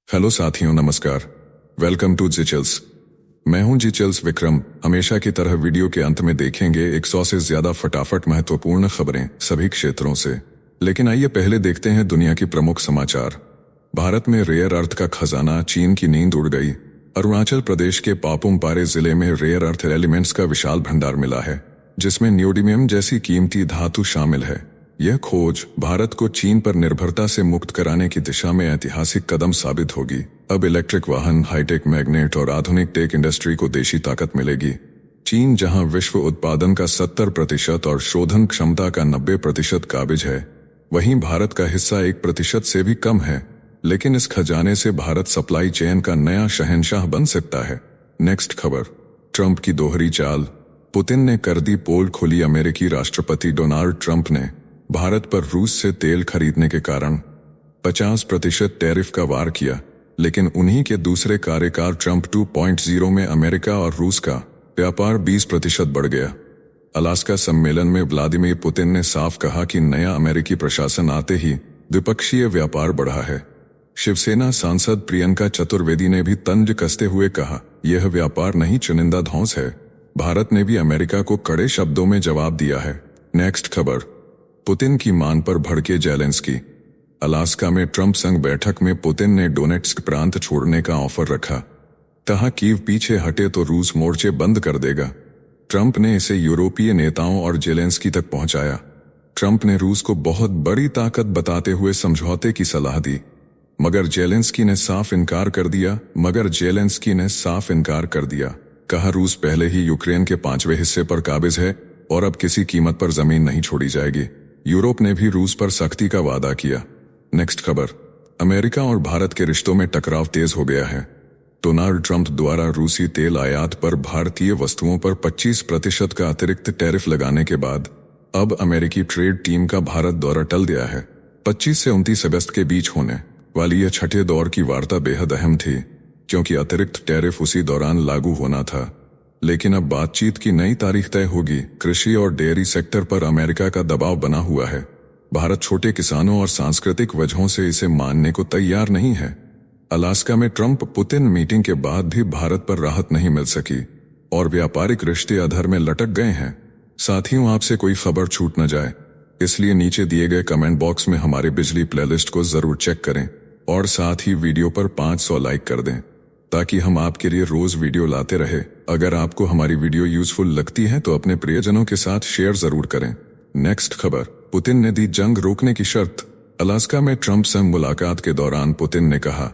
Hello साथियों, नमस्कार। Welcome to जिचल्स। मैं हूं जिचल्स विक्रम। हमेशा की तरह वीडियो के अंत में देखेंगे 100 से ज्यादा फटाफट महत्वपूर्ण खबरें सभी क्षेत्रों से। लेकिन आइए पहले देखते हैं दुनिया की प्रमुख समाचार। भारत में रेयर अर्थ का खजाना, चीन की नींद उड़ गई। अरुणाचल प्रदेश के पापुम पारे जिले में रेयर अर्थ एलिमेंट्स का विशाल भंडार मिला है, जिसमें न्योडिमियम जैसी कीमती धातु शामिल है। यह खोज भारत को चीन पर निर्भरता से मुक्त कराने की दिशा में ऐतिहासिक कदम साबित होगी। अब इलेक्ट्रिक वाहन, हाईटेक मैग्नेट और आधुनिक टेक इंडस्ट्री को देशी ताकत मिलेगी। चीन जहां विश्व उत्पादन का 70% और शोधन क्षमता का 90% काबिज है, वहीं भारत का हिस्सा 1% से भी कम है। लेकिन इस खजाने से भारत सप्लाई चेन का नया शहंशाह बन सकता है। नेक्स्ट खबर। ट्रंप की दोहरी चाल। पुतिन ने कर दी पोल खुली। अमेरिकी राष्ट्रपति डोनाल्ड ट्रंप ने भारत पर रूस से तेल खरीदने के कारण 50% टैरिफ का वार किया, लेकिन उन्हीं के दूसरे कार्यकाल ट्रंप 2.0 में अमेरिका और रूस का व्यापार 20% बढ़ गया। अलास्का सम्मेलन में व्लादिमीर पुतिन ने साफ कहा कि नया अमेरिकी प्रशासन आते ही द्विपक्षीय व्यापार बढ़ा है। शिवसेना सांसद प्रियंका चतुर्वेदी ने भी तंज कसते हुए कहा, यह व्यापार नहीं, चुनिंदा धौंस है। भारत ने भी अमेरिका को कड़े शब्दों में जवाब दिया है। नेक्स्ट खबर। पुतिन की मान पर भड़के जेलेंस्की। अलास्का में ट्रंप संग बैठक में पुतिन ने डोनेट्स्क प्रांत छोड़ने का ऑफर रखा। कहा कीव पीछे हटे तो रूस मोर्चे बंद कर देगा। ट्रंप ने इसे यूरोपीय नेताओं और जेलेंस्की तक पहुंचाया। ट्रंप ने रूस को बहुत बड़ी ताकत बताते हुए समझौते की सलाह दी, मगर जेलेंस्की ने साफ इनकार कर दिया। कहा रूस पहले ही यूक्रेन के 5वें हिस्से पर काबिज है और अब किसी कीमत पर जमीन नहीं छोड़ी जाएगी। यूरोप ने भी रूस पर सख्ती का वादा किया। नेक्स्ट खबर। अमेरिका और भारत के रिश्तों में टकराव तेज हो गया है। डोनाल्ड ट्रंप द्वारा रूसी तेल आयात पर भारतीय वस्तुओं पर 25% का अतिरिक्त टैरिफ लगाने के बाद अब अमेरिकी ट्रेड टीम का भारत दौरा टल गया है। 25 से 29 अगस्त के बीच होने वाली यह छठे दौर की वार्ता बेहद अहम थी, क्योंकि अतिरिक्त टैरिफ उसी दौरान लागू होना था। लेकिन अब बातचीत की नई तारीख तय होगी। कृषि और डेयरी सेक्टर पर अमेरिका का दबाव बना हुआ है। भारत छोटे किसानों और सांस्कृतिक वजहों से इसे मानने को तैयार नहीं है। अलास्का में ट्रंप पुतिन मीटिंग के बाद भी भारत पर राहत नहीं मिल सकी और व्यापारिक रिश्ते अधर में लटक गए हैं। साथियों, आपसे कोई खबर छूट न जाए, इसलिए नीचे दिए गए कमेंट बॉक्स में हमारी बिजली प्लेलिस्ट को जरूर चेक करें और साथ ही वीडियो पर 500 लाइक कर दें, ताकि हम आपके लिए रोज वीडियो लाते रहे। अगर आपको हमारी वीडियो यूजफुल लगती है तो अपने प्रियजनों के साथ शेयर जरूर करें। नेक्स्ट खबर। पुतिन ने दी जंग रोकने की शर्त। अलास्का में ट्रंप संग मुलाकात के दौरान पुतिन ने कहा,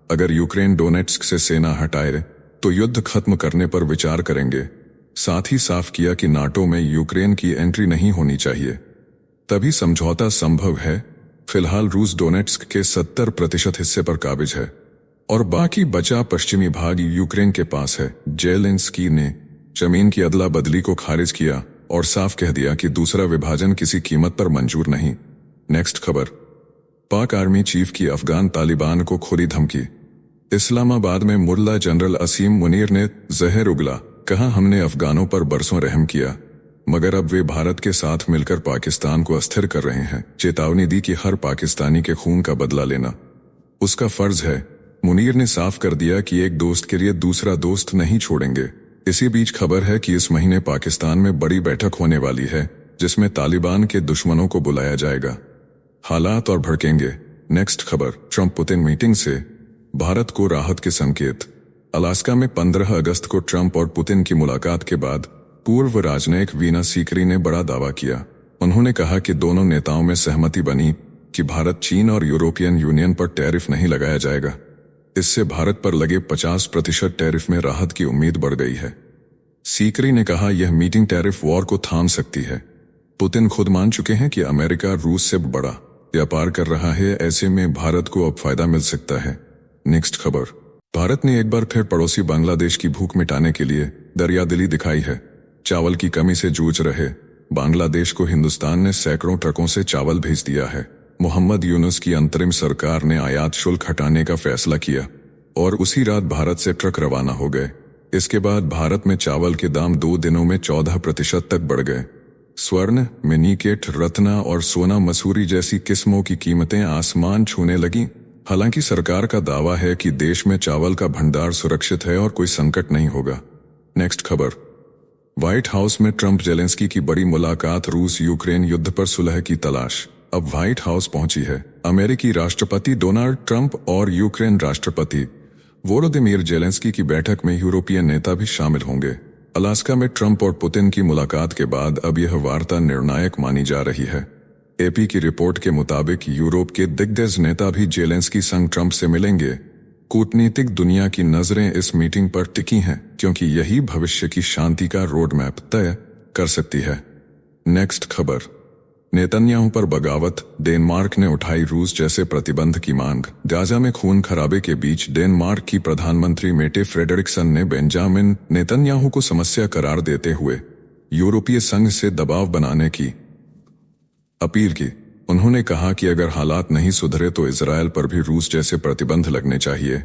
अगर यूक्रेन डोनेट्स्क से सेना हटाए तो युद्ध खत्म करने पर विचार करेंगे। साथ ही साफ किया कि नाटो में यूक्रेन की एंट्री नहीं होनी चाहिए, तभी समझौता संभव है। फिलहाल रूस डोनेट्स्क के 70% हिस्से पर काबिज है और बाकी बचा पश्चिमी भाग यूक्रेन के पास है। जेलेंस्की ने जमीन की अदला बदली को खारिज किया और साफ कह दिया कि दूसरा विभाजन किसी कीमत पर मंजूर नहीं। नेक्स्ट खबर। पाक आर्मी चीफ की अफगान तालिबान को खुली धमकी। इस्लामाबाद में मुल्ला जनरल असीम मुनीर ने जहर उगला। कहा, हमने अफगानों पर बरसों रहम किया, मगर अब वे भारत के साथ मिलकर पाकिस्तान को अस्थिर कर रहे हैं। चेतावनी दी कि हर पाकिस्तानी के खून का बदला लेना उसका फर्ज है। मुनीर ने साफ कर दिया कि एक दोस्त के लिए दूसरा दोस्त नहीं छोड़ेंगे। इसी बीच खबर है कि इस महीने पाकिस्तान में बड़ी बैठक होने वाली है, जिसमें तालिबान के दुश्मनों को बुलाया जाएगा। हालात और भड़केंगे। नेक्स्ट खबर। ट्रंप पुतिन मीटिंग से भारत को राहत के संकेत। अलास्का में 15 अगस्त को ट्रंप और पुतिन की मुलाकात के बाद पूर्व राजनयिक वीना सीकरी ने बड़ा दावा किया। उन्होंने कहा कि दोनों नेताओं में सहमति बनी कि भारत, चीन और यूरोपियन यूनियन पर टैरिफ नहीं लगाया जाएगा। इससे भारत पर लगे 50% टैरिफ में राहत की उम्मीद बढ़ गई है। सीकरी ने कहा, यह मीटिंग टैरिफ वॉर को थाम सकती है। पुतिन खुद मान चुके हैं कि अमेरिका रूस से बड़ा व्यापार कर रहा है, ऐसे में भारत को अब फायदा मिल सकता है। नेक्स्ट खबर। भारत ने एक बार फिर पड़ोसी बांग्लादेश की भूख मिटाने के लिए दरियादिली दिखाई है। चावल की कमी से जूझ रहे बांग्लादेश को हिंदुस्तान ने सैकड़ों ट्रकों से चावल भेज दिया है। मोहम्मद यूनुस की अंतरिम सरकार ने आयात शुल्क हटाने का फैसला किया और उसी रात भारत से ट्रक रवाना हो गए। इसके बाद भारत में चावल के दाम 2 दिनों में 14% तक बढ़ गए। स्वर्ण, मिनीकेट, रत्ना और सोना मसूरी जैसी किस्मों की कीमतें आसमान छूने लगी। हालांकि सरकार का दावा है कि देश में चावल का भंडार सुरक्षित है और कोई संकट नहीं होगा। नेक्स्ट खबर, व्हाइट हाउस में ट्रंप जेलेंस्की की बड़ी मुलाकात, रूस यूक्रेन युद्ध पर सुलह की तलाश। अब व्हाइट हाउस पहुंची है अमेरिकी राष्ट्रपति डोनाल्ड ट्रंप और यूक्रेन राष्ट्रपति वोलोदिमीर जेलेंस्की की बैठक में यूरोपीय नेता भी शामिल होंगे। अलास्का में ट्रंप और पुतिन की मुलाकात के बाद अब यह वार्ता निर्णायक मानी जा रही है। एपी की रिपोर्ट के मुताबिक यूरोप के दिग्गज नेता भी जेलेंस्की संग ट्रंप से मिलेंगे। कूटनीतिक दुनिया की नजरें इस मीटिंग पर टिकी हैं क्योंकि यही भविष्य की शांति का रोड मैप तय कर सकती है। नेक्स्ट खबर, नेतन्याहू पर बगावत, डेनमार्क ने उठाई रूस जैसे प्रतिबंध की मांग। गाजा में खून खराबे के बीच डेनमार्क की प्रधानमंत्री मेटे फ्रेडरिक्सन ने बेंजामिन नेतन्याहू को समस्या करार देते हुए यूरोपीय संघ से दबाव बनाने की अपील की। उन्होंने कहा कि अगर हालात नहीं सुधरे तो इजरायल पर भी रूस जैसे प्रतिबंध लगने चाहिए।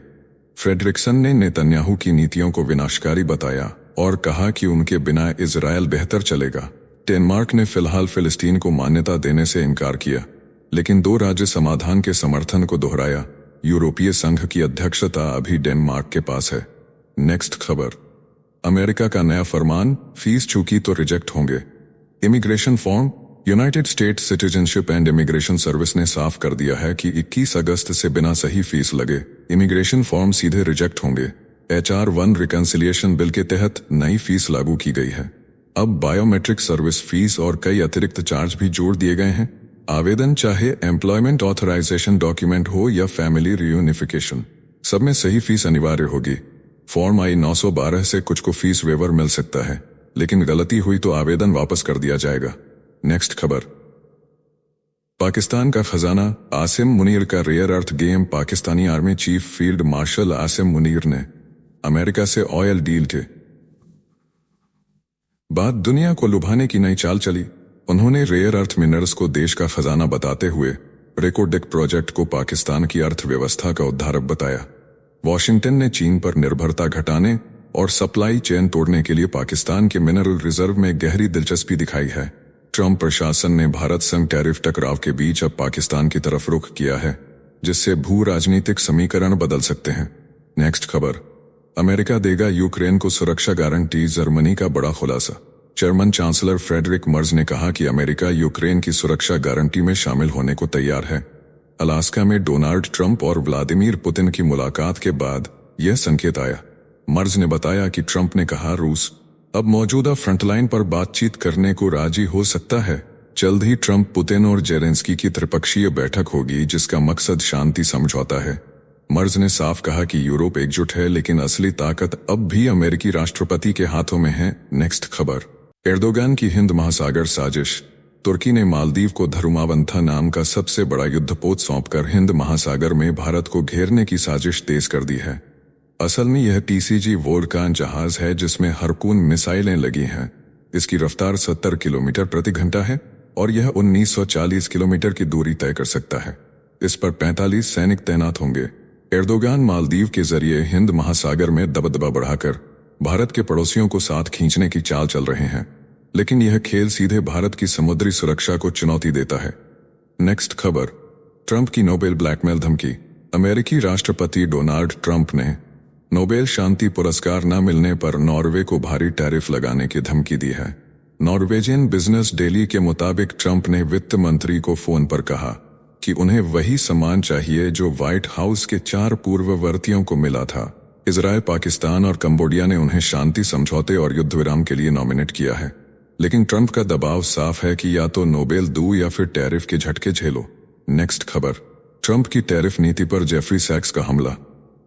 फ्रेडरिक्सन ने नेतन्याहू की नीतियों को विनाशकारी बताया और कहा कि उनके बिना इजरायल बेहतर चलेगा। डेनमार्क ने फिलहाल फिलिस्तीन को मान्यता देने से इनकार किया, लेकिन दो राज्य समाधान के समर्थन को दोहराया। यूरोपीय संघ की अध्यक्षता अभी डेनमार्क के पास है। नेक्स्ट खबर, अमेरिका का नया फरमान, फीस चूकी तो रिजेक्ट होंगे। Immigration form, United states citizenship and immigration service ने साफ कर दिया है कि 21 अगस्त से बिना सही फीस लगे इमिग्रेशन फॉर्म सीधे रिजेक्ट होंगे। HR-1 रिकंसिलिएशन बिल के तहत नई फीस लागू की गई है। अब बायोमेट्रिक सर्विस फीस और कई अतिरिक्त चार्ज भी जोड़ दिए गए हैं। आवेदन चाहे एम्प्लॉयमेंट ऑथराइजेशन डॉक्यूमेंट हो या फैमिली रियूनिफिकेशन, सब में सही फीस अनिवार्य होगी। फॉर्म I-912 से कुछ को फीस वेवर मिल सकता है, लेकिन गलती हुई तो आवेदन वापस कर दिया जाएगा। नेक्स्ट खबर, पाकिस्तान का खजाना, आसिम मुनीर का rare earth game. Pakistani army chief field marshal Asim Munir ने अमेरिका से ऑयल डील के बाद दुनिया को लुभाने की नई चाल चली। उन्होंने रेयर अर्थ मिनरल्स को देश का खजाना बताते हुए रेकोडेक प्रोजेक्ट को पाकिस्तान की अर्थव्यवस्था का उद्धारक बताया। वॉशिंगटन ने चीन पर निर्भरता घटाने और सप्लाई चेन तोड़ने के लिए पाकिस्तान के मिनरल रिजर्व में गहरी दिलचस्पी दिखाई है। ट्रंप प्रशासन ने भारत संग टैरिफ टकराव के बीच अब पाकिस्तान की तरफ रुख किया है, जिससे भू राजनीतिक समीकरण बदल सकते हैं। नेक्स्ट खबर, अमेरिका देगा यूक्रेन को सुरक्षा गारंटी, जर्मनी का बड़ा खुलासा। जर्मन चांसलर फ्रेडरिक मर्ज ने कहा कि अमेरिका यूक्रेन की सुरक्षा गारंटी में शामिल होने को तैयार है। अलास्का में डोनाल्ड ट्रंप और व्लादिमीर पुतिन की मुलाकात के बाद यह संकेत आया। मर्ज ने बताया कि ट्रंप ने कहा रूस अब मौजूदा फ्रंटलाइन पर बातचीत करने को राजी हो सकता है। जल्द ही ट्रंप, पुतिन और जेलेंस्की की त्रिपक्षीय बैठक होगी जिसका मकसद शांति समझौता है। मर्ज ने साफ कहा कि यूरोप एकजुट है, लेकिन असली ताकत अब भी अमेरिकी राष्ट्रपति के हाथों में है। नेक्स्ट खबर, एर्दोगान की हिंद महासागर साजिश। तुर्की ने मालदीव को धरुमावंथा नाम का सबसे बड़ा युद्धपोत सौंपकर हिंद महासागर में भारत को घेरने की साजिश तेज कर दी है। असल में यह TCG वोल्कान जहाज है जिसमें हरकून मिसाइलें लगी हैं। इसकी रफ्तार 70 किलोमीटर प्रति घंटा है और यह 1940 किलोमीटर की दूरी तय कर सकता है। इस पर 45 सैनिक तैनात होंगे। एर्दोगान मालदीव के जरिए हिंद महासागर में दबदबा बढ़ाकर भारत के पड़ोसियों को साथ खींचने की चाल चल रहे हैं, लेकिन यह खेल सीधे भारत की समुद्री सुरक्षा को चुनौती देता है। नेक्स्ट खबर, ट्रंप की नोबेल ब्लैकमेल धमकी। अमेरिकी राष्ट्रपति डोनाल्ड ट्रंप ने नोबेल शांति पुरस्कार न मिलने पर नॉर्वे को भारी टैरिफ लगाने की धमकी दी है। नॉर्वेजियन बिजनेस डेली के मुताबिक ट्रंप ने वित्त मंत्री को फोन पर कहा कि उन्हें वही सम्मान चाहिए जो व्हाइट हाउस के 4 पूर्ववर्तियों को मिला था। इजरायल, पाकिस्तान और कंबोडिया ने उन्हें शांति समझौते और युद्ध विराम के लिए नॉमिनेट किया है, लेकिन ट्रंप का दबाव साफ है कि या तो नोबेल दो या फिर टैरिफ के झटके झेलो। नेक्स्ट खबर, ट्रंप की टैरिफ नीति पर जेफरी सैक्स का हमला।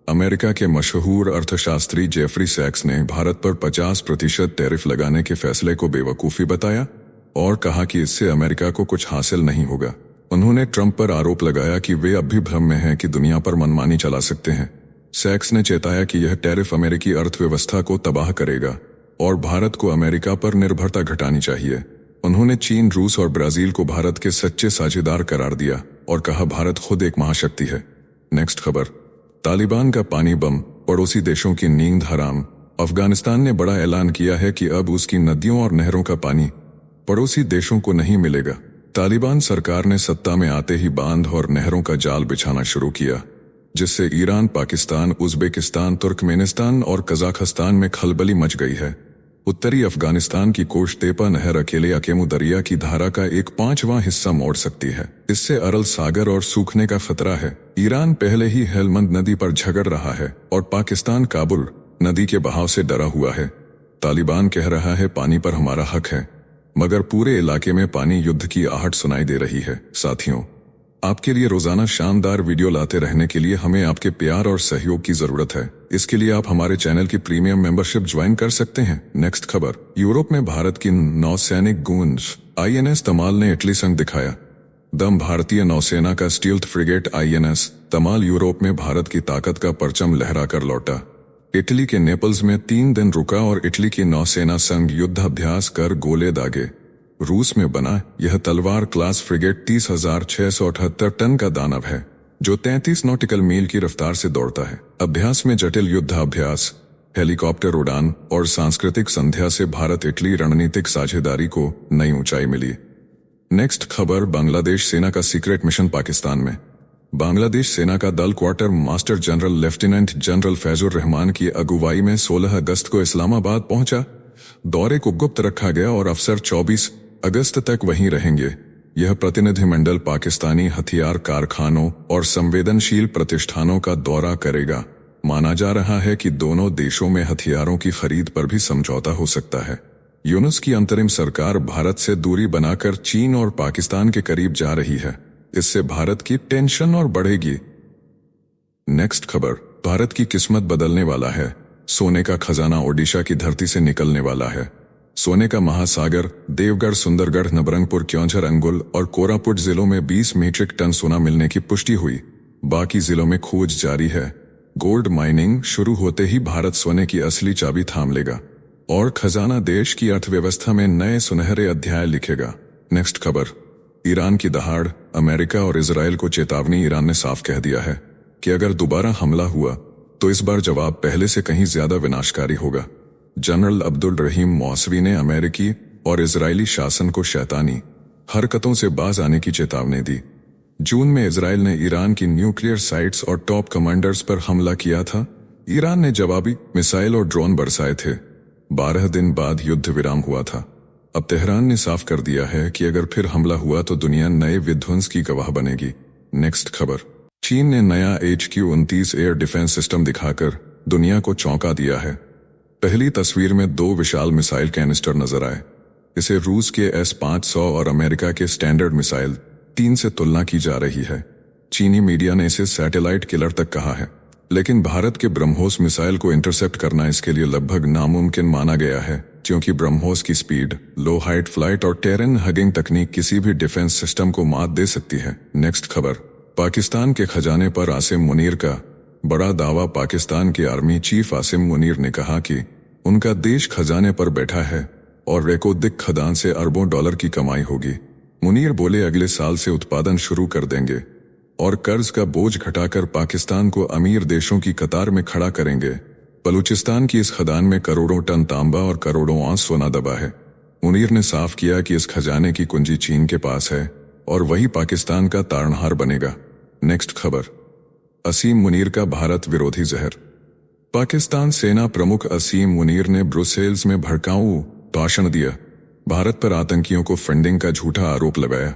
अमेरिका के मशहूर अर्थशास्त्री जेफरी सैक्स ने भारत पर 50% टैरिफ लगाने के फैसले को बेवकूफ़ी बताया और कहा कि इससे अमेरिका को कुछ हासिल नहीं होगा। उन्होंने ट्रंप पर आरोप लगाया कि वे अब भी भ्रम में हैं कि दुनिया पर मनमानी चला सकते हैं। सैक्स ने चेताया कि यह टैरिफ अमेरिकी अर्थव्यवस्था को तबाह करेगा और भारत को अमेरिका पर निर्भरता घटानी चाहिए। उन्होंने चीन, रूस और ब्राजील को भारत के सच्चे साझेदार करार दिया और कहा भारत खुद एक महाशक्ति है। नेक्स्ट खबर, तालिबान का पानी बम, पड़ोसी देशों की नींद हराम। अफगानिस्तान ने बड़ा ऐलान किया है कि अब उसकी नदियों और नहरों का पानी पड़ोसी देशों को नहीं मिलेगा। तालिबान सरकार ने सत्ता में आते ही बांध और नहरों का जाल बिछाना शुरू किया, जिससे ईरान, पाकिस्तान, उज्बेकिस्तान, तुर्कमेनिस्तान और कजाकिस्तान में खलबली मच गई है। उत्तरी अफगानिस्तान की कोश-तेपा नहर अकेले अकेमू दरिया की धारा का 1/5वां हिस्सा मोड़ सकती है। इससे अरल सागर और सूखने का खतरा है। ईरान पहले ही हेलमंद नदी पर झगड़ रहा है और पाकिस्तान काबुल नदी के बहाव से डरा हुआ है। तालिबान कह रहा है पानी पर हमारा हक है, मगर पूरे इलाके में पानी युद्ध की आहट सुनाई दे रही है। साथियों, आपके लिए रोजाना शानदार वीडियो लाते रहने के लिए हमें आपके प्यार और सहयोग की जरूरत है। इसके लिए आप हमारे चैनल की प्रीमियम मेंबरशिप ज्वाइन कर सकते हैं। नेक्स्ट खबर, यूरोप में भारत की नौसैनिक गूंज INS तमाल ने इटली संग दिखाया दम। भारतीय नौसेना का स्टील्थ फ्रिगेट INS तमाल यूरोप में भारत की ताकत का परचम लहरा कर लौटा। इटली के नेपल्स में 3 दिन रुका और इटली की नौसेना संग युद्धाभ्यास कर गोले दागे। रूस में बना यह तलवार क्लास फ्रिगेट 30,678 टन का दानव है, जो 33 नॉटिकल मील की रफ्तार से दौड़ता है। अभ्यास में जटिल युद्धाभ्यास, हेलीकॉप्टर उड़ान और सांस्कृतिक संध्या से भारत इटली रणनीतिक साझेदारी को नई ऊंचाई मिली। नेक्स्ट खबर, बांग्लादेश सेना का सीक्रेट मिशन पाकिस्तान में। बांग्लादेश सेना का दल quarter master general lieutenant general Faizur Rahman की अगुवाई में 16 अगस्त को इस्लामाबाद पहुंचा। दौरे को गुप्त रखा गया और अफसर 24 अगस्त तक वहीं रहेंगे। यह प्रतिनिधिमंडल पाकिस्तानी हथियार कारखानों और संवेदनशील प्रतिष्ठानों का दौरा करेगा। माना जा रहा है कि दोनों देशों में हथियारों की खरीद पर भी समझौता हो सकता है। यूनुस की अंतरिम सरकार भारत से दूरी बनाकर चीन और पाकिस्तान के करीब जा रही है। इससे भारत की टेंशन और बढ़ेगी। नेक्स्ट खबर, भारत की किस्मत बदलने वाला है। सोने का खजाना ओडिशा की धरती से निकलने वाला है। सोने का महासागर देवगढ़, सुंदरगढ़, नबरंगपुर, क्योंझर, अंगुल और कोरापुट जिलों में 20 मीट्रिक टन सोना मिलने की पुष्टि हुई। बाकी जिलों में खोज जारी है। गोल्ड माइनिंग शुरू होते ही भारत सोने की असली चाबी थाम लेगा और खजाना देश की अर्थव्यवस्था में नए सुनहरे अध्याय लिखेगा। नेक्स्ट खबर, ईरान की दहाड़, अमेरिका और इजराइल को चेतावनी। ईरान ने साफ कह दिया है कि अगर दोबारा हमला हुआ तो इस बार जवाब पहले से कहीं ज्यादा विनाशकारी होगा। जनरल अब्दुल रहीम मौसवी ने अमेरिकी और इजरायली शासन को शैतानी हरकतों से बाज आने की चेतावनी दी। जून में इजराइल ने ईरान की न्यूक्लियर साइट्स और टॉप कमांडर्स पर हमला किया था। ईरान ने जवाबी मिसाइल और ड्रोन बरसाए थे। 12 दिन बाद युद्ध विराम हुआ था। अब तेहरान ने साफ कर दिया है कि अगर फिर हमला हुआ तो दुनिया नए विध्वंस की गवाह बनेगी। नेक्स्ट खबर, चीन ने नया HQ-29 एयर डिफेंस सिस्टम दिखाकर दुनिया को चौंका दिया है। पहली तस्वीर में 2 विशाल मिसाइल कैनिस्टर नजर आए। इसे रूस के S-500 और अमेरिका के स्टैंडर्ड मिसाइल 3 से तुलना की जा रही है। चीनी मीडिया ने इसे सैटेलाइट किलर तक कहा है, लेकिन भारत के ब्रह्मोस मिसाइल को इंटरसेप्ट करना इसके लिए लगभग नामुमकिन माना गया है, क्योंकि ब्रह्मोस की स्पीड, लो हाइट फ्लाइट और टेरेन हगिंग तकनीक किसी भी डिफेंस सिस्टम को मात दे सकती है। नेक्स्ट खबर, पाकिस्तान के खजाने पर आसिम मुनीर का बड़ा दावा। पाकिस्तान के आर्मी चीफ आसिम मुनीर ने कहा कि उनका देश खजाने पर बैठा है और रेकोदिक खदान से अरबों डॉलर की कमाई होगी। मुनीर बोले अगले साल से उत्पादन शुरू कर देंगे और कर्ज का बोझ घटाकर पाकिस्तान को अमीर देशों की कतार में खड़ा करेंगे। बलूचिस्तान की इस खदान में करोड़ों टन तांबा और करोड़ों औंस सोना दबा है। मुनीर ने साफ किया कि इस खजाने की कुंजी चीन के पास है और वही पाकिस्तान का तारणहार बनेगा। नेक्स्ट खबर, असीम मुनीर का भारत विरोधी जहर। पाकिस्तान सेना प्रमुख असीम मुनीर ने ब्रुसेल्स में भड़काऊ भाषण दिया। भारत पर आतंकियों को फंडिंग का झूठा आरोप लगाया।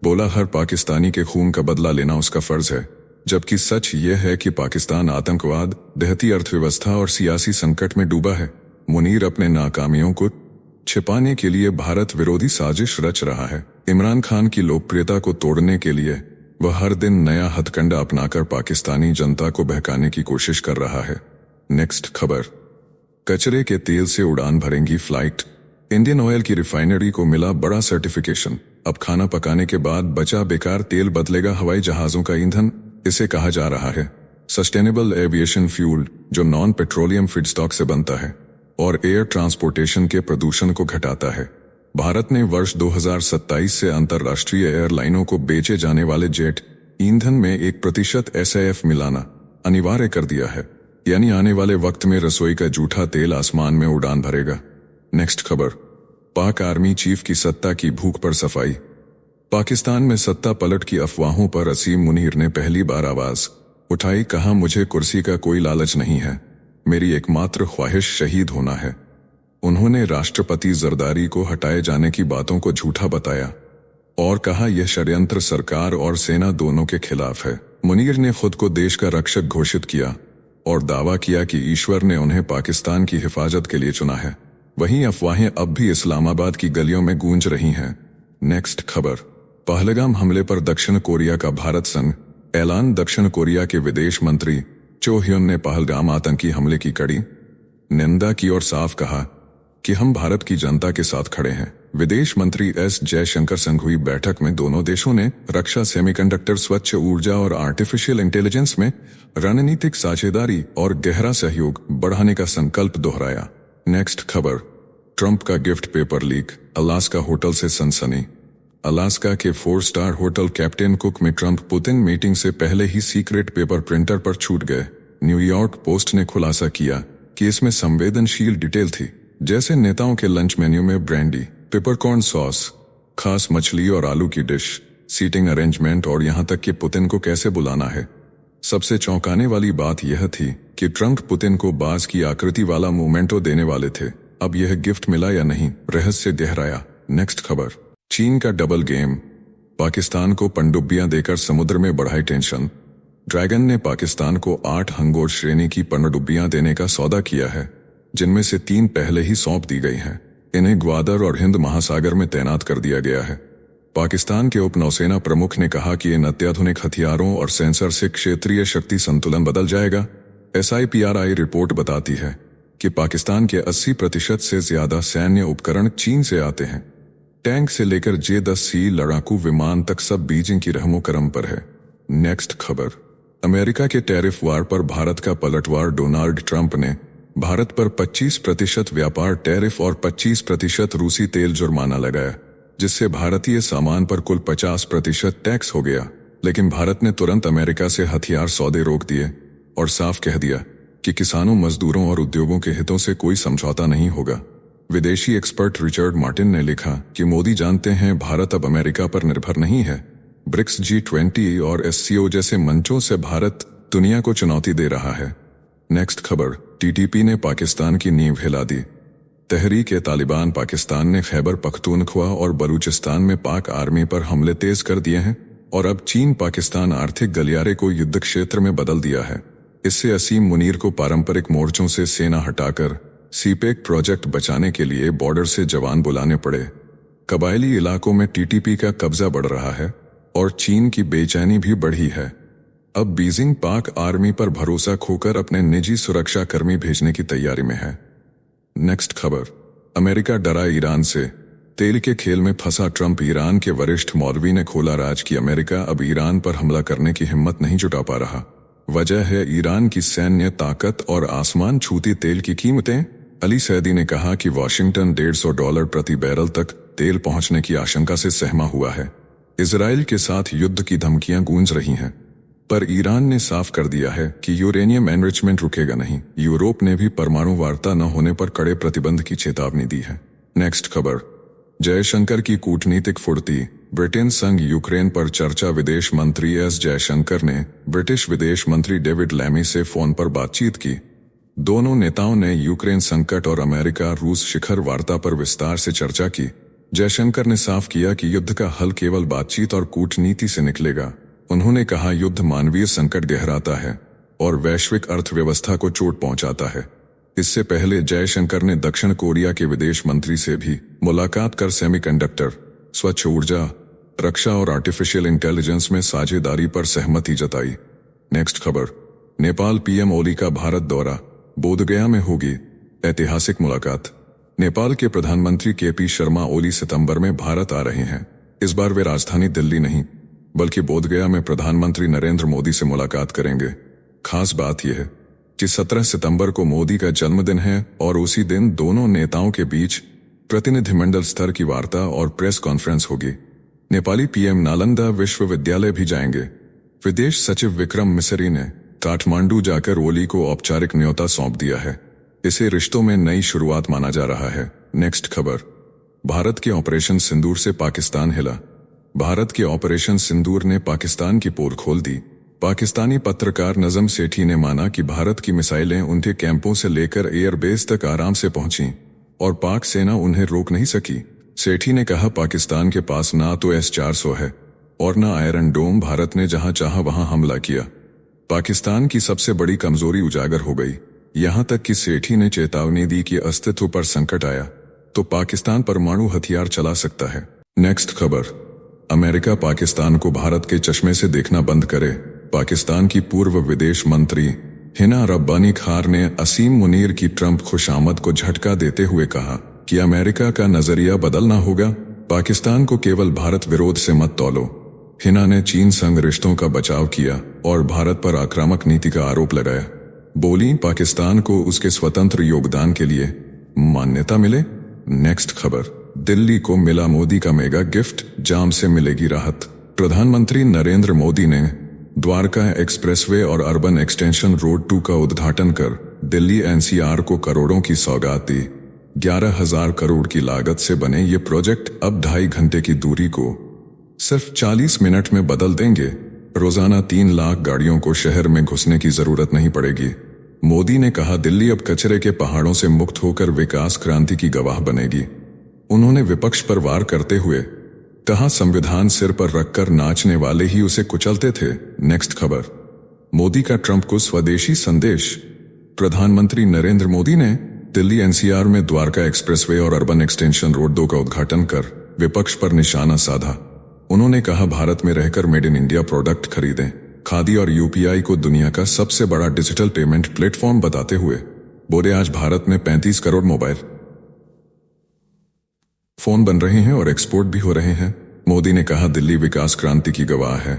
बोला हर पाकिस्तानी के खून का बदला लेना उसका फर्ज है, जबकि सच यह है कि पाकिस्तान आतंकवाद, देहती अर्थव्यवस्था और सियासी संकट में डूबा है। मुनीर अपने नाकामियों को छिपाने के लिए भारत विरोधी साजिश रच रहा है। इमरान खान की लोकप्रियता को तोड़ने के लिए वह हर दिन नया हथकंडा अपनाकर पाकिस्तानी जनता को बहकाने की कोशिश कर रहा है। नेक्स्ट खबर, कचरे के तेल से उड़ान भरेंगी फ्लाइट। इंडियन ऑयल की रिफाइनरी को मिला बड़ा सर्टिफिकेशन। अब खाना पकाने के बाद बचा बेकार तेल बदलेगा हवाई जहाजों का ईंधन। इसे कहा जा रहा है सस्टेनेबल एविएशन फ्यूल, जो नॉन पेट्रोलियम फीडस्टॉक से बनता है और एयर ट्रांसपोर्टेशन के प्रदूषण को घटाता है। भारत ने वर्ष 2027 से अंतर्राष्ट्रीय एयरलाइनों को बेचे जाने वाले जेट ईंधन में 1% SAF मिलाना अनिवार्य कर दिया है, यानी आने वाले वक्त में रसोई का जूठा तेल आसमान में उड़ान भरेगा। नेक्स्ट खबर, पाक आर्मी चीफ की सत्ता की भूख पर सफाई। पाकिस्तान में सत्ता पलट की अफवाहों पर असीम मुनीर ने पहली बार आवाज उठाई, कहा मुझे कुर्सी का कोई लालच नहीं है, मेरी एकमात्र ख्वाहिश शहीद होना है। उन्होंने राष्ट्रपति जरदारी को हटाए जाने की बातों को झूठा बताया और कहा यह षड्यंत्र सरकार और सेना दोनों के खिलाफ है। मुनीर ने खुद को देश का रक्षक घोषित किया और दावा किया कि ईश्वर ने उन्हें पाकिस्तान की हिफाजत के लिए चुना है। वहीं अफवाहें अब भी इस्लामाबाद की गलियों में गूंज रही हैं। नेक्स्ट खबर, पहलगाम हमले पर दक्षिण कोरिया का भारत संग ऐलान। दक्षिण कोरिया के विदेश मंत्री चो ह्युन ने पहलगाम आतंकी हमले की कड़ी निंदा की और साफ कहा कि हम भारत की जनता के साथ खड़े हैं। विदेश मंत्री एस जयशंकर संग हुई बैठक में दोनों देशों ने रक्षा, सेमीकंडक्टर, स्वच्छ ऊर्जा और आर्टिफिशियल इंटेलिजेंस में रणनीतिक साझेदारी और गहरा सहयोग बढ़ाने का संकल्प दोहराया। नेक्स्ट खबर, ट्रंप का gift paper leak, Alaska hotel से सनसनी। अलास्का के 4 स्टार होटल कैप्टन कुक में ट्रंप पुतिन मीटिंग से पहले ही सीक्रेट पेपर प्रिंटर पर छूट गए। न्यूयॉर्क पोस्ट ने खुलासा किया कि इसमें संवेदनशील डिटेल थी, जैसे नेताओं के लंच मेन्यू में ब्रांडी, पेपरकॉर्न सॉस, खास मछली और आलू की डिश, सीटिंग अरेंजमेंट और यहां तक कि पुतिन को कैसे बुलाना है। सबसे चौंकाने वाली बात यह थी कि ट्रंप पुतिन को बाज की आकृति वाला मोमेंटो देने वाले थे। अब यह गिफ्ट मिला या नहीं, रहस्य गहराया। नेक्स्ट खबर, चीन का डबल गेम, पाकिस्तान को पनडुब्बियां देकर समुद्र में बढ़ाई टेंशन। ड्रैगन ने पाकिस्तान को 8 हंगोर श्रेणी की पनडुब्बियां देने का सौदा किया है, जिनमें से 3 पहले ही सौंप दी गई हैं। इन्हें ग्वादर और हिंद महासागर में तैनात कर दिया गया है। पाकिस्तान के उप नौसेना प्रमुख ने कहा कि इन अत्याधुनिक हथियारों और सेंसर से क्षेत्रीय शक्ति संतुलन बदल जाएगा। SIPRI रिपोर्ट बताती है कि पाकिस्तान के 80% से ज्यादा सैन्य उपकरण चीन से आते हैं। टैंक से लेकर J-10C लड़ाकू विमान तक सब बीजिंग की रहमो करम पर है। नेक्स्ट खबर, अमेरिका के टैरिफ वार पर भारत का पलटवार। डोनाल्ड ट्रंप ने भारत पर 25% व्यापार टैरिफ और 25% रूसी तेल जुर्माना लगाया, जिससे भारतीय सामान पर कुल 50% टैक्स हो गया। लेकिन भारत ने तुरंत अमेरिका से हथियार सौदे रोक दिए और साफ कह दिया कि किसानों, मजदूरों और उद्योगों के हितों से कोई समझौता नहीं होगा। विदेशी एक्सपर्ट रिचर्ड मार्टिन ने लिखा कि मोदी जानते हैं भारत अब अमेरिका पर निर्भर नहीं है। ब्रिक्स, G20 और SCO जैसे मंचों से भारत दुनिया को चुनौती दे रहा है। नेक्स्ट खबर, TTP ने पाकिस्तान की नींव हिला दी। तहरीक-ए-तालिबान पाकिस्तान ने खैबर पख्तूनख्वा और बलूचिस्तान में पाक आर्मी पर हमले तेज कर दिए हैं और अब चीन पाकिस्तान आर्थिक गलियारे को युद्ध क्षेत्र में बदल दिया है। इससे असीम मुनीर को पारंपरिक मोर्चों से सेना हटाकर सीपेक प्रोजेक्ट बचाने के लिए बॉर्डर से जवान बुलाने पड़े। कबायली इलाकों में TTP का कब्जा बढ़ रहा है और चीन की बेचैनी भी बढ़ी है। अब बीजिंग पाक आर्मी पर भरोसा खोकर अपने निजी सुरक्षा कर्मी भेजने की तैयारी में है। नेक्स्ट खबर, अमेरिका डरा ईरान से। तेल के खेल में फंसा ट्रंप। ईरान के वरिष्ठ मौलवी ने खोला राज कि अमेरिका अब ईरान पर हमला करने की हिम्मत नहीं जुटा पा रहा। वजह है ईरान की सैन्य ताकत और आसमान छूती तेल की कीमतें। अली सैदी ने कहा कि वाशिंगटन $150 प्रति बैरल तक तेल पहुंचने की आशंका से सहमा हुआ है। इजराइल के साथ युद्ध की धमकियां गूंज रही हैं, पर ईरान ने साफ कर दिया है कि यूरेनियम एनरिचमेंट रुकेगा नहीं। यूरोप ने भी परमाणु वार्ता न होने पर कड़े प्रतिबंध की चेतावनी दी है। नेक्स्ट खबर, जयशंकर की कूटनीतिक फुर्ती। ब्रिटेन संग यूक्रेन पर चर्चा। विदेश मंत्री एस जयशंकर ने ब्रिटिश विदेश मंत्री डेविड लैमी से फोन पर बातचीत की। दोनों नेताओं ने यूक्रेन संकट और अमेरिका रूस शिखर वार्ता पर विस्तार से चर्चा की। जयशंकर ने साफ किया कि युद्ध का हल केवल बातचीत और कूटनीति से निकलेगा। उन्होंने कहा युद्ध मानवीय संकट गहराता है और वैश्विक अर्थव्यवस्था को चोट पहुंचाता है। इससे पहले जयशंकर ने दक्षिण कोरिया के विदेश मंत्री से भी मुलाकात कर सेमीकंडक्टर, स्वच्छ ऊर्जा, रक्षा और आर्टिफिशियल इंटेलिजेंस में साझेदारी पर सहमति जताई। नेक्स्ट खबर, नेपाल PM ओली का भारत दौरा। बोधगया में होगी ऐतिहासिक मुलाकात। नेपाल के प्रधानमंत्री KP शर्मा ओली सितंबर में भारत आ रहे हैं। इस बार वे राजधानी दिल्ली नहीं बल्कि बोधगया में प्रधानमंत्री नरेंद्र मोदी से मुलाकात करेंगे। खास बात यह है कि 17 सितंबर को मोदी का जन्मदिन है और उसी दिन दोनों नेताओं के बीच प्रतिनिधिमंडल स्तर की वार्ता और प्रेस कॉन्फ्रेंस होगी। नेपाली PM नालंदा विश्वविद्यालय भी जाएंगे। विदेश सचिव विक्रम मिसरी ने काठमांडू जाकर ओली को औपचारिक न्योता सौंप दिया है। इसे रिश्तों में नई शुरुआत माना जा रहा है। नेक्स्ट खबर, भारत के ऑपरेशन सिंदूर से पाकिस्तान हिला। भारत के ऑपरेशन सिंदूर ने पाकिस्तान की पोल खोल दी पाकिस्तानी पत्रकार नजम सेठी ने माना कि भारत की मिसाइलें उनके कैंपों से लेकर एयरबेस तक आराम से पहुंची और पाक सेना उन्हें रोक नहीं सकी। सेठी ने कहा, पाकिस्तान के पास ना तो S-400 है और ना आयरन डोम। भारत ने जहां चाहा वहां हमला किया। पाकिस्तान की सबसे बड़ी कमजोरी उजागर हो गई। यहां तक कि सेठी ने चेतावनी दी कि अस्तित्व पर संकट आया तो पाकिस्तान परमाणु हथियार चला सकता है। नेक्स्ट खबर, अमेरिका पाकिस्तान को भारत के चश्मे से देखना बंद करे। पाकिस्तान की पूर्व विदेश मंत्री हिना रब्बानी खार ने असीम मुनीर की ट्रंप खुशामद को झटका देते हुए कहा कि अमेरिका का नजरिया बदलना होगा। पाकिस्तान को केवल भारत विरोध से मत तौलो। हिना ने चीन संग रिश्तों का बचाव किया और भारत पर आक्रामक नीति का आरोप लगाया। बोली, पाकिस्तान को उसके स्वतंत्र योगदान के लिए मान्यता मिले। नेक्स्ट खबर, दिल्ली को मिला मोदी का मेगा गिफ्ट, जाम से मिलेगी राहत। प्रधानमंत्री नरेंद्र मोदी ने द्वारका एक्सप्रेसवे और अर्बन एक्सटेंशन रोड 2 का उद्घाटन कर दिल्ली NCR को करोड़ों की सौगात दी। 11,000 करोड़ की लागत से बने ये प्रोजेक्ट अब 2.5 घंटे की दूरी को सिर्फ 40 मिनट में बदल देंगे। रोजाना 3 लाख गाड़ियों को शहर में घुसने की जरूरत नहीं पड़ेगी। मोदी ने कहा, दिल्ली अब कचरे के पहाड़ों से मुक्त होकर विकास क्रांति की गवाह बनेगी। उन्होंने विपक्ष पर वार करते हुए कहा, संविधान सिर पर रखकर नाचने वाले ही उसे कुचलते थे। नेक्स्ट खबर, मोदी का ट्रंप को स्वदेशी संदेश। प्रधानमंत्री नरेंद्र मोदी ने दिल्ली NCR में द्वारका एक्सप्रेसवे और अर्बन एक्सटेंशन रोड 2 का उद्घाटन कर विपक्ष पर निशाना साधा। उन्होंने कहा, भारत में रहकर मेड इन इंडिया प्रोडक्ट खरीदें। खादी और UPI को दुनिया का सबसे बड़ा डिजिटल पेमेंट प्लेटफॉर्म बताते हुए बोले, आज भारत में 35 करोड़ मोबाइल फोन बन रहे हैं और एक्सपोर्ट भी हो रहे हैं। मोदी ने कहा, दिल्ली विकास क्रांति की गवाह है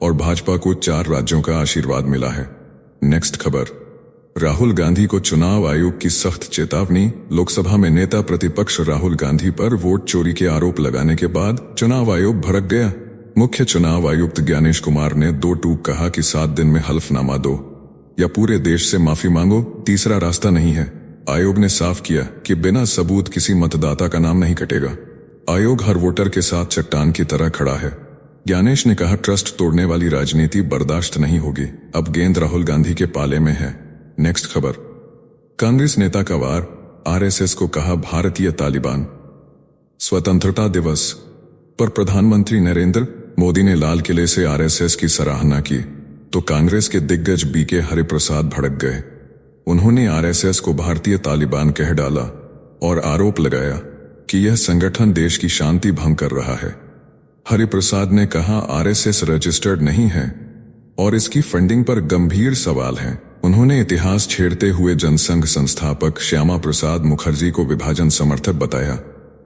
और भाजपा को 4 राज्यों का आशीर्वाद मिला है। नेक्स्ट खबर, राहुल गांधी को चुनाव आयोग की सख्त चेतावनी। लोकसभा में नेता प्रतिपक्ष राहुल गांधी पर वोट चोरी के आरोप लगाने के बाद चुनाव आयोग भड़क गया। मुख्य चुनाव आयुक्त ज्ञानेश कुमार ने 2 टूक कहा कि 7 दिन में हल्फनामा दो या पूरे देश से माफी मांगो, तीसरा रास्ता नहीं है। आयोग ने साफ किया कि बिना सबूत किसी मतदाता का नाम नहीं कटेगा। आयोग हर वोटर के साथ चट्टान की तरह खड़ा है। ज्ञानेश ने कहा, ट्रस्ट तोड़ने वाली राजनीति बर्दाश्त नहीं होगी। अब गेंद राहुल गांधी के पाले में है। नेक्स्ट खबर, कांग्रेस नेता का वार। RSS को कहा, भारतीय तालिबान। स्वतंत्रता दिवस पर प्रधानमंत्री नरेंद्र मोदी ने लाल किले से RSS की सराहना की तो कांग्रेस के दिग्गज BK हरिप्रसाद भड़क गए। उन्होंने RSS को भारतीय तालिबान कह डाला और आरोप लगाया कि यह संगठन देश की शांति भंग कर रहा है। हरिप्रसाद ने कहा, RSS रजिस्टर्ड नहीं है और इसकी फंडिंग पर गंभीर सवाल हैं। उन्होंने इतिहास छेड़ते हुए जनसंघ संस्थापक श्यामा प्रसाद मुखर्जी को विभाजन समर्थक बताया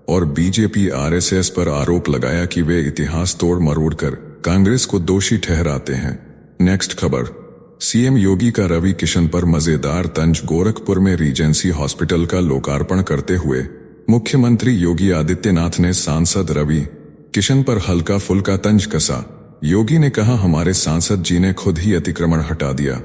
और बीजेपी RSS पर आरोप लगाया कि वे इतिहास तोड़ मरोड़ कर कांग्रेस को दोषी ठहराते हैं। नेक्स्ट खबर, CM योगी का रवि किशन पर मजेदार तंज। गोरखपुर में रीजेंसी हॉस्पिटल का लोकार्पण करते हुए मुख्यमंत्री योगी आदित्यनाथ ने सांसद रवि किशन पर हल्का फुल्का तंज कसा। योगी ने कहा, हमारे सांसद जी ने खुद ही अतिक्रमण हटा दिया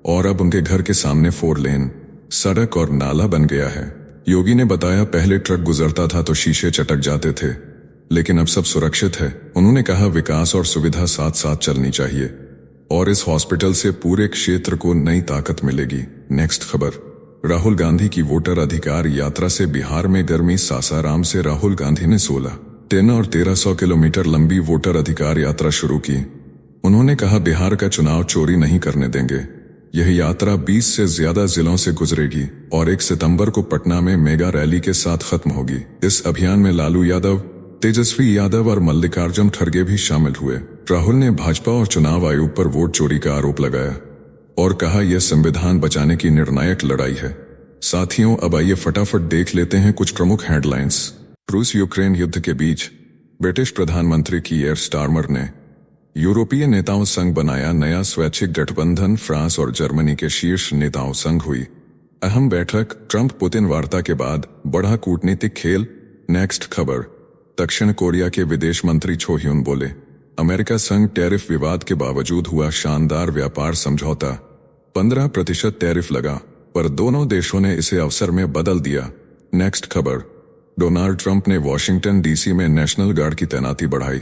और अब उनके घर के सामने 4 लेन सड़क और नाला बन गया है। योगी ने बताया, पहले ट्रक गुजरता था तो शीशे चटक जाते थे, लेकिन अब सब सुरक्षित है। उन्होंने कहा, विकास और सुविधा साथ साथ चलनी चाहिए और इस हॉस्पिटल से पूरे क्षेत्र को नई ताकत मिलेगी। नेक्स्ट खबर, राहुल गांधी की वोटर अधिकार यात्रा से बिहार में गर्मी। सासाराम से राहुल गांधी ने 16, 3 और 1300 किलोमीटर लंबी वोटर अधिकार यात्रा शुरू की। उन्होंने कहा, बिहार का चुनाव चोरी नहीं करने देंगे। यह यात्रा 20 से ज्यादा जिलों से गुजरेगी और 1 सितंबर को पटना में मेगा रैली के साथ खत्म होगी। इस अभियान में लालू यादव, तेजस्वी यादव और मल्लिकार्जुन खड़गे भी शामिल हुए। राहुल ने भाजपा और चुनाव आयोग पर वोट चोरी का आरोप लगाया और कहा, यह संविधान बचाने की निर्णायक लड़ाई है। साथियों, अब आइए फटाफट देख लेते हैं कुछ प्रमुख हेडलाइंस। रूस यूक्रेन युद्ध के बीच ब्रिटिश प्रधानमंत्री कीयर स्टारमर ने यूरोपीय नेताओं संग बनाया नया स्वैच्छिक गठबंधन। फ्रांस और जर्मनी के शीर्ष नेताओं संग हुई अहम बैठक। ट्रंप पुतिन वार्ता के बाद बढ़ा कूटनीतिक खेल। नेक्स्ट खबर, दक्षिण कोरिया के विदेश मंत्री छो ह्यून बोले, अमेरिका संग टैरिफ विवाद के बावजूद हुआ शानदार व्यापार समझौता। 15% टैरिफ लगा पर दोनों देशों ने इसे अवसर में बदल दिया। नेक्स्ट खबर, डोनाल्ड ट्रंप ने वॉशिंगटन DC में नेशनल गार्ड की तैनाती बढ़ाई।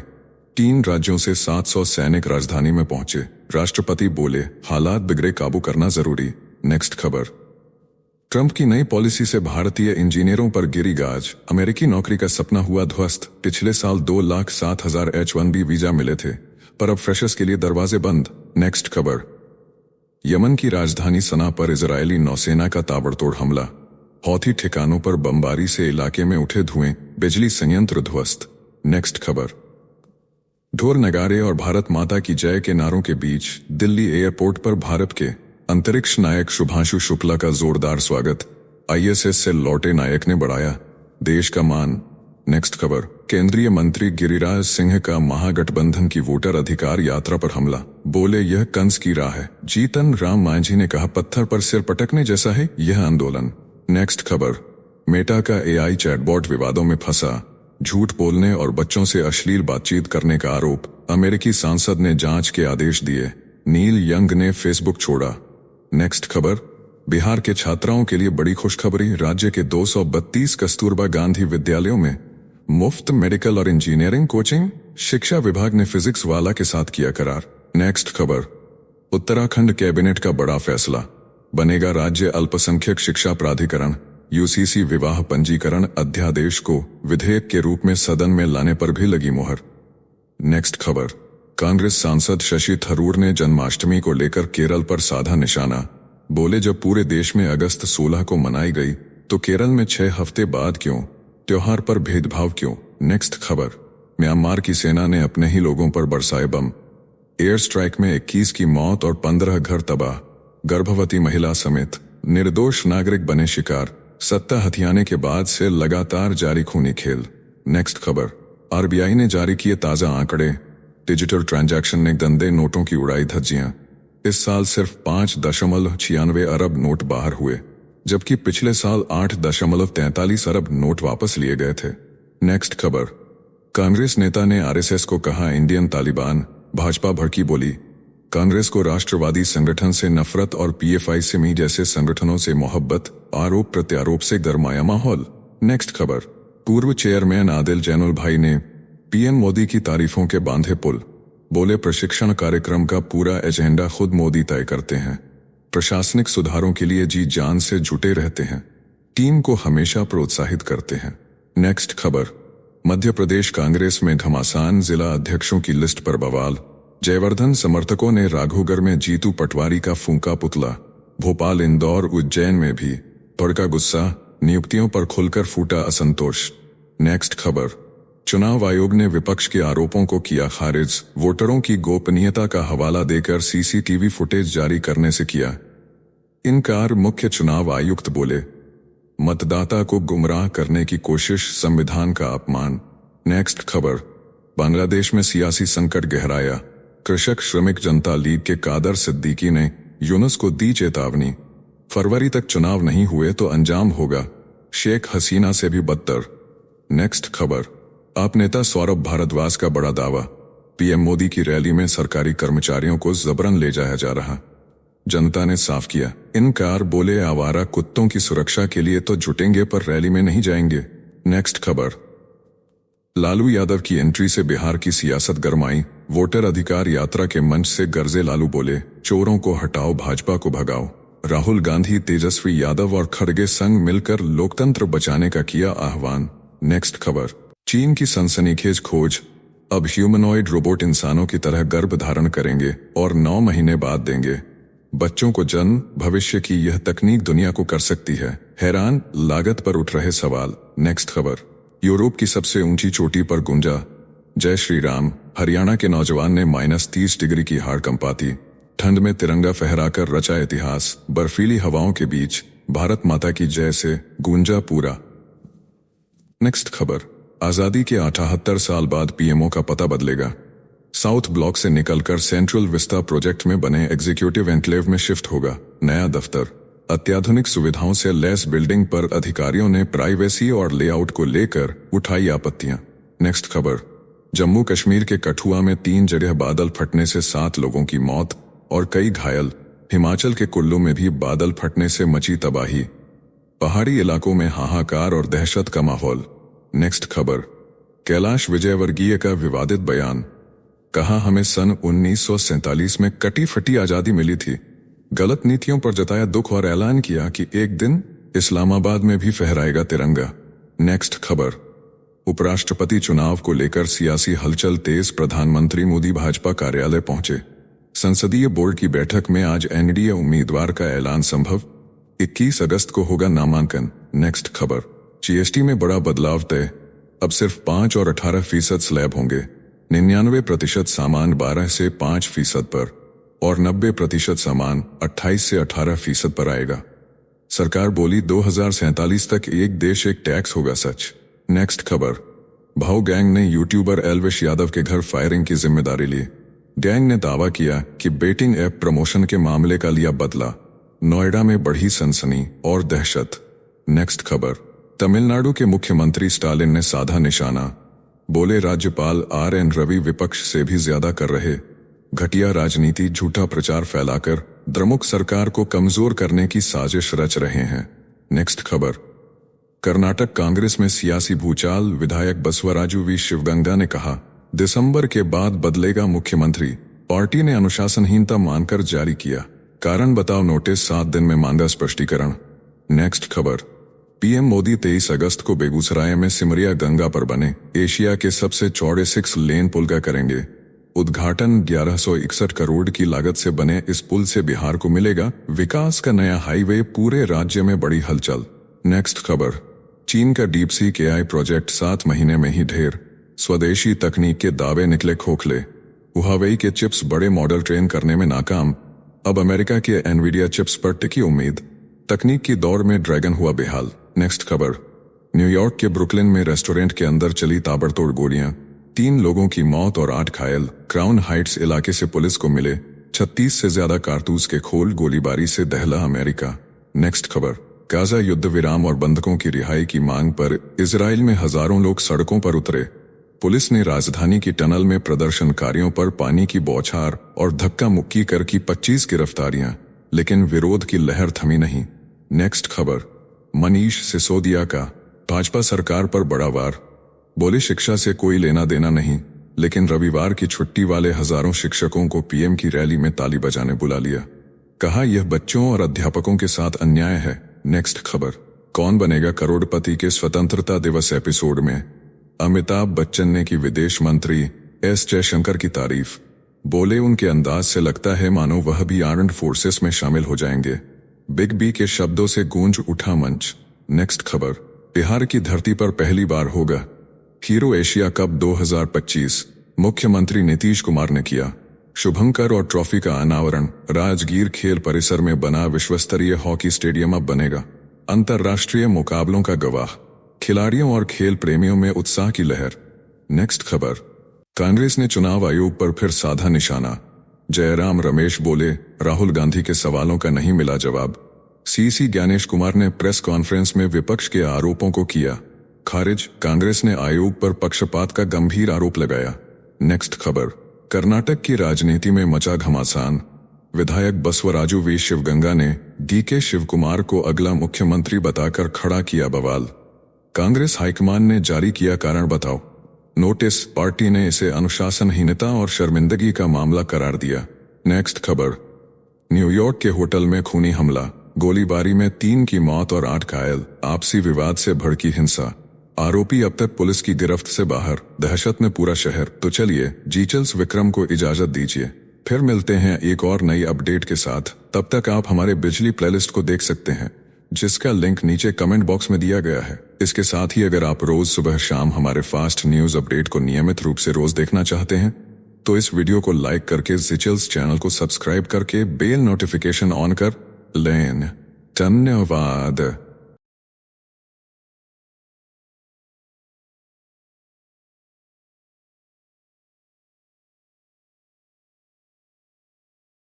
3 राज्यों से 700 सैनिक राजधानी में पहुंचे। राष्ट्रपति बोले हालात बिगड़े, काबू करना जरूरी। नेक्स्ट खबर। ट्रंप की नई पॉलिसी से भारतीय इंजीनियरों पर गिरी गाज। अमेरिकी नौकरी का सपना हुआ ध्वस्त। पिछले साल 2,07,000 H-1B वीजा मिले थे, पर अब फ्रेशर्स के लिए दरवाजे बंद। नेक्स्ट खबर। यमन की राजधानी सना पर इजरायली नौसेना का ताबड़तोड़ हमला। हौथी ठिकानों पर बमबारी से इलाके में उठे धुएं, बिजली संयंत्र ध्वस्त। नेक्स्ट खबर। ढोल नगारे और भारत माता की जय के नारों के बीच दिल्ली एयरपोर्ट पर भारत के अंतरिक्ष नायक शुभांशु शुक्ला का जोरदार स्वागत। ISS से लौटे नायक ने बढ़ाया देश का मान। नेक्स्ट खबर। केंद्रीय मंत्री गिरिराज सिंह का महागठबंधन की वोटर अधिकार यात्रा पर हमला। बोले यह कंस की राह है। जीतन राम मांझी ने कहा पत्थर पर सिर पटकने जैसा है यह आंदोलन। नेक्स्ट खबर। मेटा का AI चैटबॉट विवादों में फंसा। झूठ बोलने और बच्चों से अश्लील बातचीत करने का आरोप। अमेरिकी सांसद ने जांच के आदेश दिए। नील यंग ने फेसबुक छोड़ा। नेक्स्ट खबर। बिहार के छात्राओं के लिए बड़ी खुशखबरी। राज्य के 232 कस्तूरबा गांधी विद्यालयों में मुफ्त मेडिकल और इंजीनियरिंग कोचिंग। शिक्षा विभाग ने फिजिक्स वाला के साथ किया करार। नेक्स्ट खबर। उत्तराखंड कैबिनेट का बड़ा फैसला। बनेगा राज्य अल्पसंख्यक शिक्षा प्राधिकरण। UCC विवाह पंजीकरण अध्यादेश को विधेयक के रूप में सदन में लाने पर भी लगी मुहर। नेक्स्ट खबर। कांग्रेस सांसद शशि थरूर ने जन्माष्टमी को लेकर केरल पर साधा निशाना। बोले जब पूरे देश में अगस्त 16 को मनाई गई तो केरल में 6 हफ्ते बाद क्यों? त्योहार पर भेदभाव क्यों? नेक्स्ट खबर। म्यांमार की सेना ने अपने ही लोगों पर बरसाए बम। एयर स्ट्राइक में 21 की मौत और 15 घर तबाह। गर्भवती महिला समेत निर्दोष नागरिक बने शिकार। सत्ता हथियाने के बाद से लगातार जारी खूनी खेल। नेक्स्ट खबर। RBI ने जारी किए ताजा आंकड़े। डिजिटल ट्रांजैक्शन ने गंदे नोटों की उड़ाई धज्जियां। इस साल सिर्फ 5.96 अरब नोट बाहर हुए, जबकि पिछले साल 8.43 अरब नोट वापस लिए गए थे। नेक्स्ट खबर। कांग्रेस नेता ने RSS को कहा इंडियन तालिबान। भाजपा भड़की बोली कांग्रेस को राष्ट्रवादी संगठन से नफरत और PFI सिमी जैसे संगठनों से मोहब्बत। आरोप प्रत्यारोप से गरमाया माहौल। नेक्स्ट खबर। पूर्व चेयरमैन आदिल जैनुल भाई ने PM मोदी की तारीफों के बांधे पुल। बोले प्रशिक्षण कार्यक्रम का पूरा एजेंडा खुद मोदी तय करते हैं। प्रशासनिक सुधारों के लिए जी जान से जुटे रहते हैं। टीम को हमेशा प्रोत्साहित करते हैं। नेक्स्ट खबर। मध्य प्रदेश कांग्रेस में घमासान। जिला अध्यक्षों की लिस्ट पर बवाल। जयवर्धन समर्थकों ने राघोगढ़ में जीतू पटवारी का फूंका पुतला। भोपाल, इंदौर, उज्जैन में भी भड़का गुस्सा। नियुक्तियों पर खुलकर फूटा असंतोष। नेक्स्ट खबर। चुनाव आयोग ने विपक्ष के आरोपों को किया खारिज। वोटरों की गोपनीयता का हवाला देकर CCTV फुटेज जारी करने से किया इनकार। मुख्य चुनाव आयुक्त बोले मतदाता को गुमराह करने की कोशिश संविधान का अपमान। नेक्स्ट खबर। बांग्लादेश में सियासी संकट गहराया। कृषक श्रमिक जनता लीग के कादर सिद्दीकी ने यूनुस को दी चेतावनी। फरवरी तक चुनाव नहीं हुए तो अंजाम होगा शेख हसीना से भी बदतर। नेक्स्ट खबर। आप नेता सौरभ भारद्वाज का बड़ा दावा। PM मोदी की रैली में सरकारी कर्मचारियों को जबरन ले जाया जा रहा। जनता ने साफ किया इनकार। बोले आवारा कुत्तों की सुरक्षा के लिए तो जुटेंगे पर रैली में नहीं जाएंगे। नेक्स्ट खबर। लालू यादव की एंट्री से बिहार की सियासत गरमाई। वोटर अधिकार यात्रा के मंच से गरजे लालू बोले चोरों को हटाओ, भाजपा को भगाओ। राहुल गांधी, तेजस्वी यादव और खड़गे संग मिलकर लोकतंत्र बचाने का किया आह्वान। नेक्स्ट खबर। चीन की सनसनीखेज खोज। अब ह्यूमनॉइड रोबोट इंसानों की तरह गर्भ धारण करेंगे और 9 महीने बाद देंगे बच्चों को जन्म। भविष्य की यह तकनीक दुनिया को कर सकती है हैरान। लागत पर उठ रहे सवाल। नेक्स्ट खबर। यूरोप की सबसे ऊंची चोटी पर गूंजा जय श्री राम। हरियाणा के नौजवान ने -30 डिग्री की हाड़ कंपाती। ठंड में तिरंगा फहराकर रचा इतिहास। बर्फीली हवाओं के बीच भारत माता की जय से गूंजा पूरा। नेक्स्ट खबर। आजादी के 78 साल बाद PMO का पता बदलेगा। साउथ ब्लॉक से निकलकर सेंट्रल विस्टा प्रोजेक्ट में बने एग्जीक्यूटिव एन्क्लेव में शिफ्ट होगा नया दफ्तर। अत्याधुनिक सुविधाओं से लैस बिल्डिंग पर अधिकारियों ने प्राइवेसी और लेआउट को लेकर उठाई आपत्तियां। नेक्स्ट खबर। जम्मू कश्मीर के कठुआ में 3 जगह बादल फटने से 7 लोगों की मौत और कई घायल। हिमाचल के कुल्लू में भी बादल फटने से मची तबाही। पहाड़ी इलाकों में हाहाकार और दहशत का माहौल। नेक्स्ट खबर। कैलाश विजयवर्गीय का विवादित बयान। कहा हमें सन 1947 में कटी फटी आजादी मिली थी। गलत नीतियों पर जताया दुख और ऐलान किया कि एक दिन इस्लामाबाद में भी फहराएगा तिरंगा। नेक्स्ट खबर, उपराष्ट्रपति चुनाव को लेकर सियासी हलचल तेज। प्रधानमंत्री मोदी भाजपा कार्यालय पहुंचे। संसदीय बोर्ड की बैठक में आज एनडीए उम्मीदवार का ऐलान संभव। 21 अगस्त को होगा नामांकन। नेक्स्ट खबर, जीएसटी में बड़ा बदलाव तय। अब सिर्फ 5 और 18% स्लैब होंगे। 99% सामान 12 से 5% पर और 90% सामान 28 से 18% पर आएगा। सरकार बोली 2047 तक एक देश एक टैक्स होगा सच। नेक्स्ट खबर, भाऊ गैंग ने यूट्यूबर एल्विश यादव के घर फायरिंग की जिम्मेदारी ली। गैंग ने दावा किया कि बेटिंग ऐप प्रमोशन के मामले का लिया बदला। नोएडा में बढ़ी सनसनी और दहशत। नेक्स्ट खबर, तमिलनाडु के मुख्यमंत्री स्टालिन ने साधा निशाना। बोले राज्यपाल आर.एन. रवि विपक्ष से भी ज्यादा कर रहे। घटिया राजनीति, झूठा प्रचार फैलाकर द्रमुक सरकार को कमजोर करने की साजिश रच रहे हैं। नेक्स्ट खबर, कर्नाटक कांग्रेस में सियासी भूचाल। विधायक बसवराजू वी शिवगंगा ने कहा दिसंबर के बाद बदलेगा मुख्यमंत्री। पार्टी ने अनुशासनहीनता मानकर जारी किया। कारण बताओ नोटिस, 7 दिन में मांगा स्पष्टीकरण। नेक्स्ट खबर, पीएम मोदी 23 अगस्त को बेगूसराय में सिमरिया गंगा पर बने एशिया के सबसे चौड़े 6 लेन पुल का करेंगे उद्घाटन। 1161 करोड़ की लागत से बने इस पुल से बिहार को मिलेगा विकास का नया हाईवे। पूरे राज्य में बड़ी हलचल। नेक्स्ट खबर, चीन का डीप सी AI प्रोजेक्ट 7 महीने में ही ढेर। स्वदेशी तकनीक के दावे निकले खोखले। हुआवेई के चिप्स बड़े मॉडल ट्रेन करने में नाकाम। अब अमेरिका के एनवीडिया चिप्स पर टिकी उम्मीद। तकनीक की दौड़ में ड्रैगन हुआ बेहाल। नेक्स्ट खबर, न्यूयॉर्क के ब्रुकलिन में रेस्टोरेंट के अंदर चली ताबड़तोड़ गोलियां। 3 लोगों की मौत और 8 घायल। क्राउन हाइट्स इलाके से पुलिस को मिले 36 से ज्यादा कारतूस के खोल। गोलीबारी से दहला अमेरिका। नेक्स्ट खबर, गाजा युद्ध विराम और बंधकों की रिहाई की मांग पर इजराइल में हजारों लोग सड़कों पर उतरे। पुलिस ने राजधानी की टनल में प्रदर्शनकारियों पर पानी की बौछार और धक्का मुक्की कर की 25 गिरफ्तारियां, लेकिन विरोध की लहर थमी नहीं। नेक्स्ट खबर, मनीष सिसोदिया का भाजपा सरकार पर बड़ा वार। बोले शिक्षा से कोई लेना देना नहीं, लेकिन रविवार की छुट्टी वाले हजारों शिक्षकों को पीएम की रैली में ताली बजाने बुला लिया। कहा यह बच्चों और अध्यापकों के साथ अन्याय है। नेक्स्ट खबर, कौन बनेगा करोड़पति के स्वतंत्रता दिवस एपिसोड में अमिताभ बच्चन ने की विदेश मंत्री एस जयशंकर की तारीफ। बोले उनके अंदाज से लगता है मानो वह भी आर्म्ड फोर्सेस में शामिल हो जाएंगे। बिग बी के शब्दों से गूंज उठा मंच। नेक्स्ट खबर, बिहार की धरती पर पहली बार होगा हीरो एशिया कप 2025। मुख्यमंत्री नीतीश कुमार ने किया शुभंकर और ट्रॉफी का अनावरण। राजगीर खेल परिसर में बना विश्वस्तरीय हॉकी स्टेडियम अब बनेगा अंतर्राष्ट्रीय मुकाबलों का गवाह। खिलाड़ियों और खेल प्रेमियों में उत्साह की लहर। नेक्स्ट खबर, कांग्रेस ने चुनाव आयोग पर फिर साधा निशाना। जयराम रमेश बोले राहुल गांधी के सवालों का नहीं मिला जवाब। सीसी ज्ञानेश कुमार ने प्रेस कॉन्फ्रेंस में विपक्ष के आरोपों को किया खारिज। कांग्रेस ने आयोग पर पक्षपात का गंभीर आरोप लगाया। नेक्स्ट खबर, कर्नाटक की राजनीति में मचा घमासान। विधायक बसवराजू वी शिवगंगा ने डीके शिवकुमार को अगला मुख्यमंत्री बताकर खड़ा किया बवाल। कांग्रेस हाईकमान ने जारी किया कारण बताओ नोटिस। पार्टी ने इसे अनुशासनहीनता और शर्मिंदगी का मामला करार दिया। नेक्स्ट खबर, न्यूयॉर्क के होटल में खूनी हमला। गोलीबारी में 3 की मौत और 8 घायल। आपसी विवाद से भड़की हिंसा। आरोपी अब तक पुलिस की गिरफ्त से बाहर। दहशत में पूरा शहर। तो चलिए जीचल्स विक्रम को इजाजत दीजिए, फिर मिलते हैं एक और नई अपडेट के साथ। तब तक आप हमारे बिजली प्लेलिस्ट को देख सकते हैं, जिसका लिंक नीचे कमेंट बॉक्स में दिया गया है। इसके साथ ही अगर आप रोज सुबह शाम हमारे फास्ट न्यूज अपडेट को नियमित रूप से रोज देखना चाहते हैं, तो इस वीडियो को लाइक करके जीचल्स चैनल को सब्सक्राइब करके बेल नोटिफिकेशन ऑन कर लें। धन्यवाद।